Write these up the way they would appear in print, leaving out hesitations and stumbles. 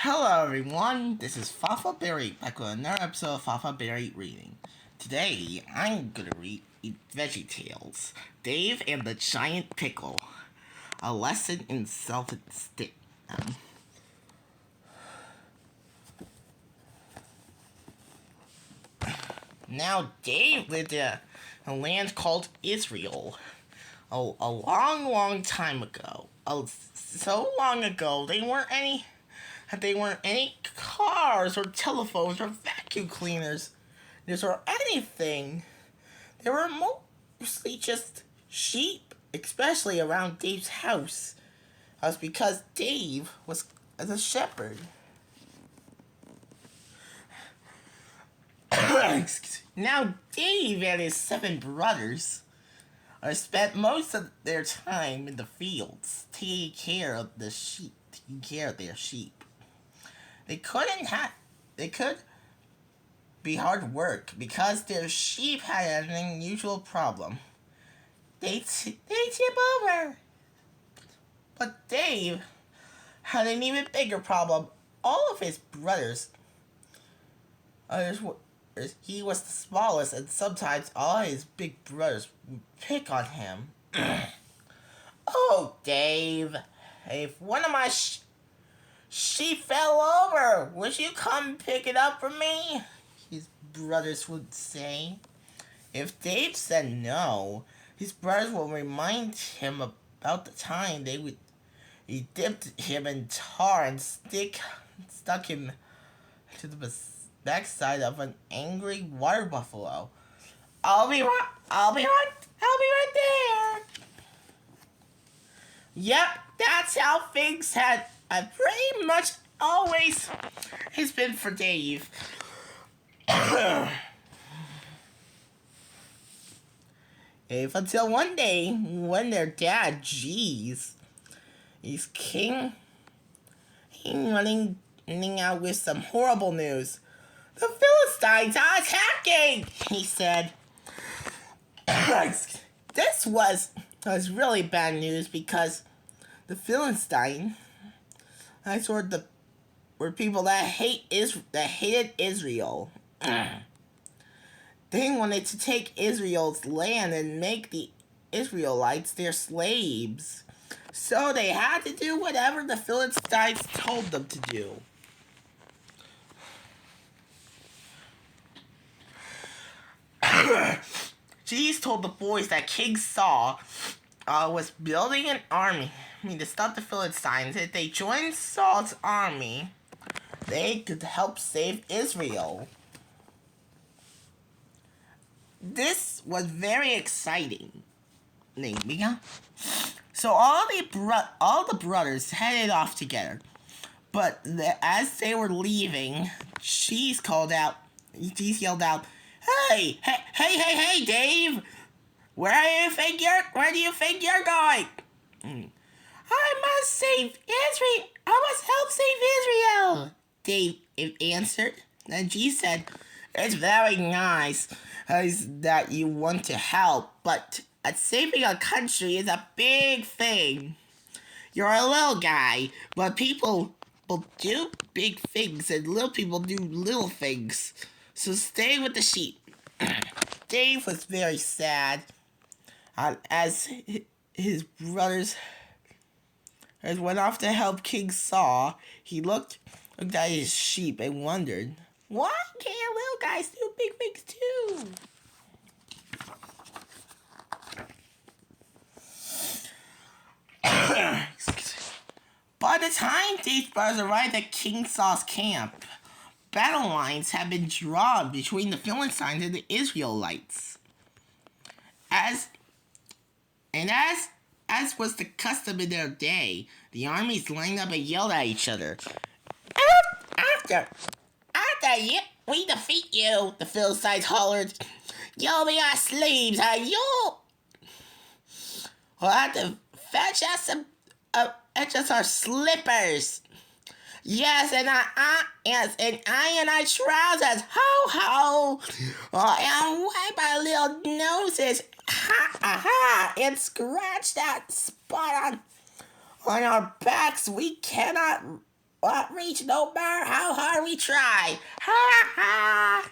Hello everyone, this is Fafa Berry back with another episode of Fafa Berry Reading. Today, I'm gonna read Veggietales, Dave and the Giant Pickle, a lesson in self-esteem. Now, Dave lived in a land called Israel, a long time ago. So long ago, they weren't any cars or telephones or vacuum cleaners or anything. They were mostly just sheep, especially around Dave's house. That's because Dave was a shepherd. Now Dave and his 7 brothers spent most of their time in the fields taking care of their sheep. They could be hard work because their sheep had an unusual problem. They tip over. But Dave had an even bigger problem. All of his brothers, he was the smallest, and sometimes all his big brothers would pick on him. Oh, Dave, if one of my sheep fell over, would you come pick it up for me? His brothers would say. If Dave said no, his brothers would remind him about the time he dipped him in tar and stuck him to the backside of an angry water buffalo. I'll be right there. Yep, that's how things had pretty much always has been for Dave. If until one day when their dad, he's running out with some horrible news. The Philistines are attacking, he said. This was really bad news because the Philistines were people that hated Israel. They wanted to take Israel's land and make the Israelites their slaves. So they had to do whatever the Philistines told them to do. Jesus told the boys that King Saul was building an army to stop the Philistines. If they joined Saul's army, they could help save Israel. This was very exciting. So all the brothers headed off together. But as they were leaving, Cheese yelled out, Hey, Dave! Where do you think you're going? I must help save Israel, Dave answered. And G said, It's very nice that you want to help, but saving a country is a big thing. You're a little guy, but people will do big things and little people do little things. So stay with the sheep. Dave was very sad as his brothers went off to help King Saul. He looked at his sheep and wondered, why can't little guys do big things too? By the time Dave's brothers arrived at King Saul's camp, battle lines had been drawn between the Philistines and the Israelites. As was the custom in their day, the armies lined up and yelled at each other. After we defeat you, the Philistines hollered, you'll be our slaves, and you'll have to fetch us our slippers. Yes, and iron our trousers. Ho, ho. And wipe our little noses. Ha, and scratch that spot on our backs. We cannot won't reach no matter how hard we try. Ha ha!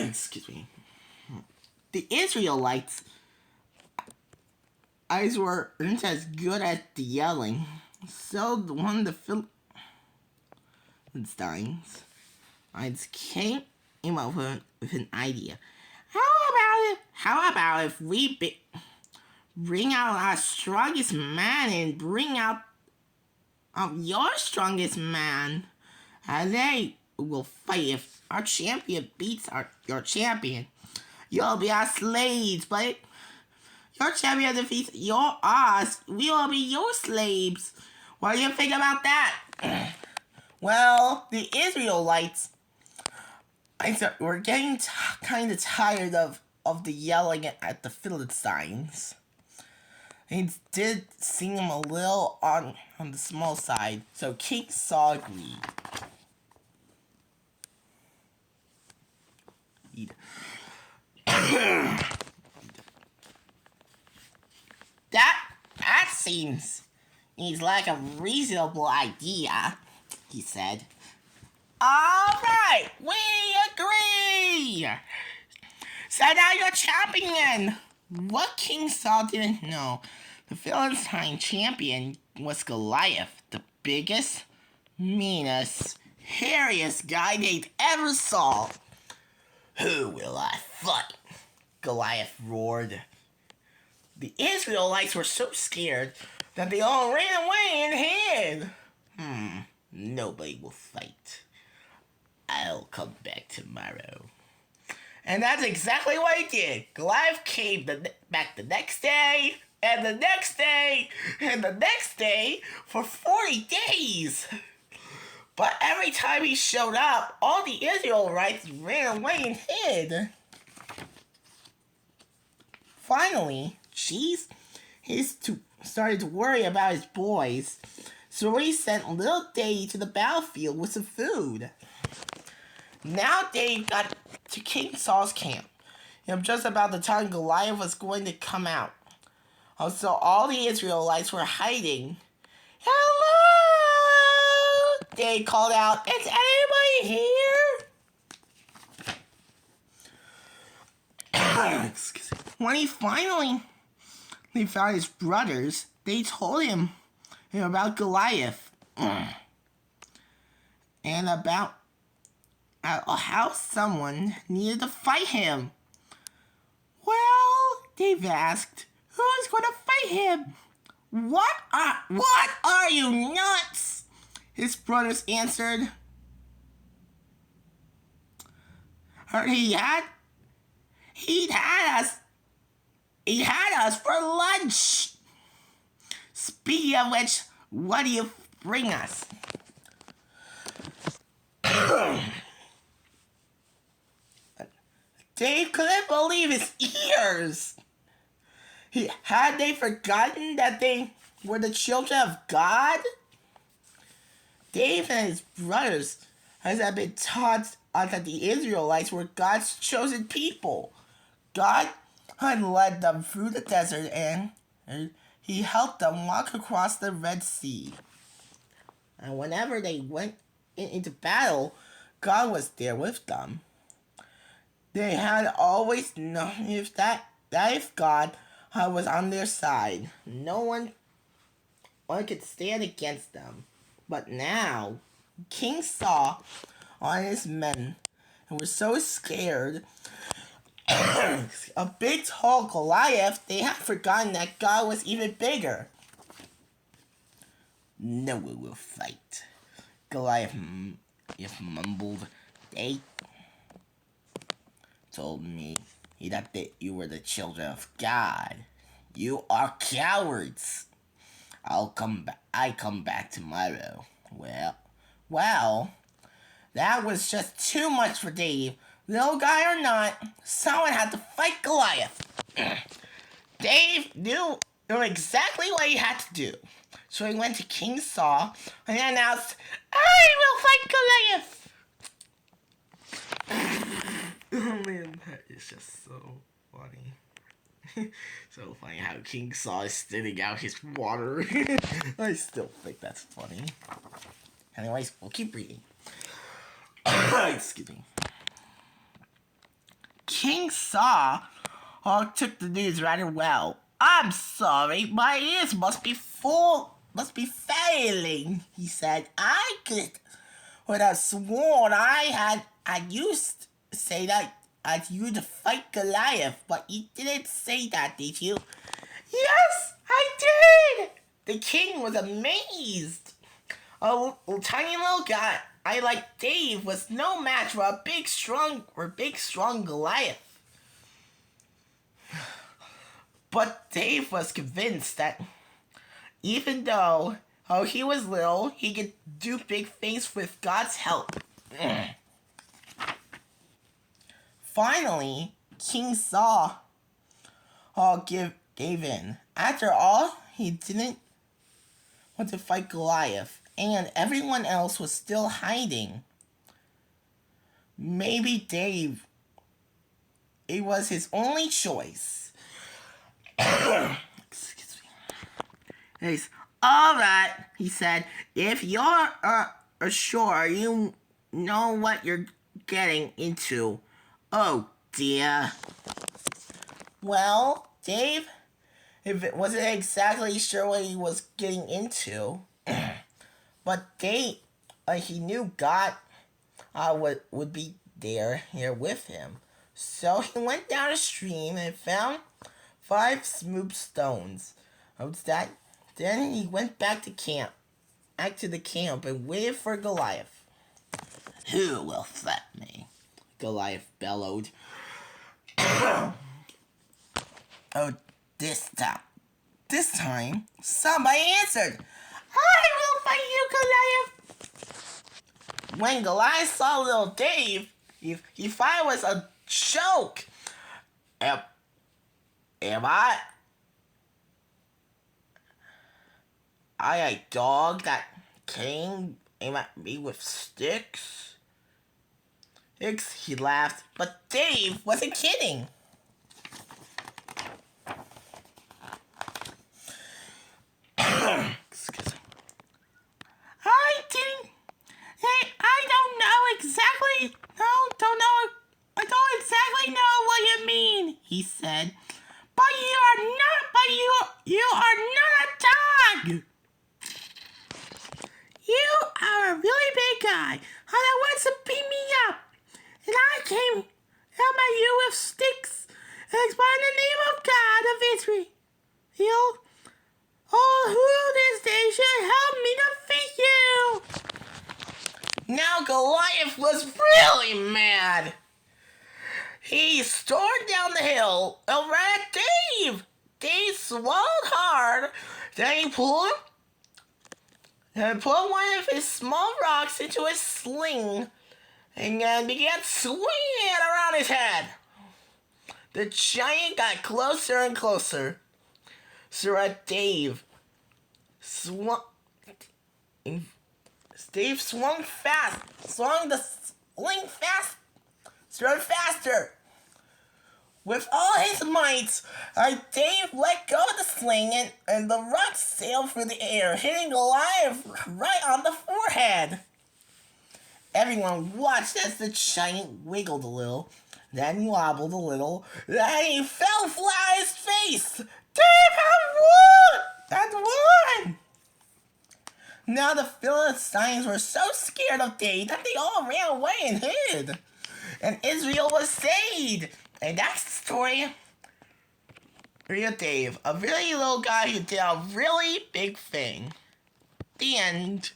Excuse me. The Israelites' eyes weren't as good at the yelling, so one of the Philistines came up with an idea. How about if we bring out our strongest man and bring out your strongest man, and they will fight. If our champion beats your champion, you'll be our slaves. But if your champion defeats us, we will be your slaves. What do you think about that? Well, the Israelites, we're getting kind of tired of the yelling at the Philistines. It did seem a little on the small side, so King Saul agreed. That seems like a reasonable idea, he said. All right, we agree. Send out your champion. What King Saul didn't know, the Philistine champion was Goliath, the biggest, meanest, hairiest guy they'd ever saw. Who will I fight? Goliath roared. The Israelites were so scared that they all ran away and hid. Nobody will fight. I'll come back tomorrow. And that's exactly what he did. Goliath came back the next day, and the next day, and the next day for 40 days. But every time he showed up, all the Israelites ran away and hid. Finally, he started to worry about his boys, so he sent little Dave to the battlefield with some food. Now Dave got to King Saul's camp, and just about the time Goliath was going to come out. So all the Israelites were hiding. Hello! Dave called out, is anybody here? When they found his brothers, they told him about Goliath and about how someone needed to fight him. Well, Dave asked, who's going to fight him? What are you, nuts? His brothers answered. He had us for lunch. Speaking of which, what do you bring us? Dave couldn't believe his ears. Had they forgotten that they were the children of God? Dave and his brothers had been taught that the Israelites were God's chosen people. God had led them through the desert and he helped them walk across the Red Sea. And whenever they went into battle, God was there with them. They had always known that if God was on their side, no one could stand against them. But now, King Saul and his men were so scared of big tall Goliath, they had forgotten that God was even bigger. No one will fight, Goliath mumbled. They told me that you were the children of God. You are cowards. I come back tomorrow. Well, that was just too much for Dave. Little guy or not, someone had to fight Goliath. Dave knew exactly what he had to do. So he went to King Saul and announced, I will fight Goliath. Oh man, that is just so funny. So funny how King Saul is spitting out his water. I still think that's funny. Anyways, we'll keep reading. Excuse me. King Saul took the news rather well. I'm sorry, my ears must be failing, he said. Would have sworn I used to say that as you to fight Goliath, but you didn't say that, did you? Yes, I did! The king was amazed. A tiny little guy I like Dave was no match for a big strong Goliath. But Dave was convinced that even though he was little, he could do big things with God's help. Finally, King Saul gave in. After all, he didn't want to fight Goliath, and everyone else was still hiding. Maybe Dave, it was his only choice. Excuse me. He's, all right, he said. If you're sure you know what you're getting into. Oh, dear. Well, Dave, if it wasn't exactly sure what he was getting into, but he knew God would be here with him. So he went down a stream and found 5 smooth stones. Then he went back to the camp and waited for Goliath. Who will fight me? Goliath bellowed. Oh, this time, somebody answered. I will fight you, Goliath. When Goliath saw little Dave, he thought it was a joke. Am I a dog that came at me with sticks? He laughed, but Dave wasn't kidding. Excuse me. I don't exactly know what you mean, he said. But you are not a dog. You are a really big guy, and that wants to beat me up. And I came at you with sticks and explain the name of God of Israel. Who this day should help me defeat you? Now Goliath was really mad. He stormed down the hill and ran at Dave. Dave swallowed hard. Then he pulled one of his small rocks into his sling and then began swinging it around his head. The giant got closer and closer. So Dave swung the sling faster. With all his might, Dave let go of the sling and the rock sailed through the air, hitting Goliath right on the forehead. Everyone watched as the giant wiggled a little, then wobbled a little, then he fell flat on his face. Dave had won! Now the Philistines were so scared of Dave that they all ran away and hid. And Israel was saved. And that's the story of Dave, a really little guy who did a really big thing. The end.